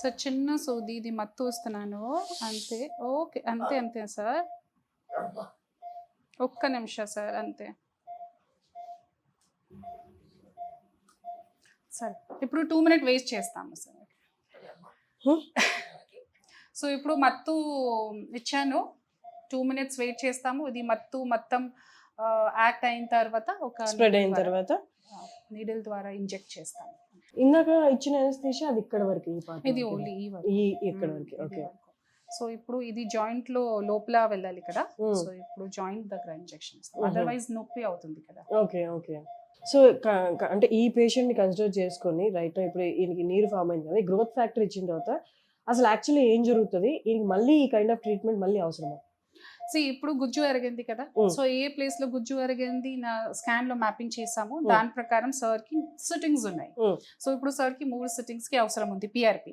Sir చిన్న సూది ఇది మత్తు వస్తున్నాను అంతే. ఓకే, అంతే అంతే సార్. ఒక్క నిమిషం సార్ అంతే. సరే ఇప్పుడు 2 మినిట్ వేస్ట్ చేస్తాము సార్. సో ఇప్పుడు మత్తు ఇచ్చాను, 2 మినిట్స్ వెయిట్ చేస్తాము. ఇది మత్తు మొత్తం యాక్ట్ అయిన తర్వాత ఒక స్ప్రెడ్ అయిన తర్వాత నీడిల్ ద్వారా ఇంజెక్ట్ చేస్తాము. ఇందాక ఇచ్చిన అనస్థీషియా అది ఇక్కడ వరకు ఈ పార్ట్ ఇది ఓన్లీ ఈ ఇక్కడ వరకు. ఓకే. సో ఇప్పుడు ఇది జాయింట్ లో లోపల వెళ్ళాలి కదా. సో ఇప్పుడు జాయింట్ దగ్గర ఇంజెక్షన్ ఇస్తాం, అదర్వైజ్ నొప్పి అవుతుంది కదా. Okay okay. సో అంటే ఈ పేషెంట్ ని కన్సిడర్ చేసుకొని రైట్ ఇప్పుడు ఈయనకి నీరు ఫామ్ అయింది కదా, గ్రోత్ ఫ్యాక్టర్ ఇచ్చిన తర్వాత అసలు యాక్చువల్లీ ఏం జరుగుతుంది, ఈయనకి మళ్ళీ ఈ కైండ్ ఆఫ్ ట్రీట్మెంట్ మళ్ళీ అవసరమా? ఇప్పుడు గుజ్జు ఎరిగింది కదా, సో ఏ ప్లేస్ లో గుజ్జు ఎరిగింది నా స్కాన్ లో మ్యాపింగ్ చేసాము, దాని ప్రకారం సార్ కి సిట్టింగ్స్ ఉన్నాయి. సో ఇప్పుడు సార్ కి 3 సిట్టింగ్స్ కి అవసరం ఉంది పిఆర్పి.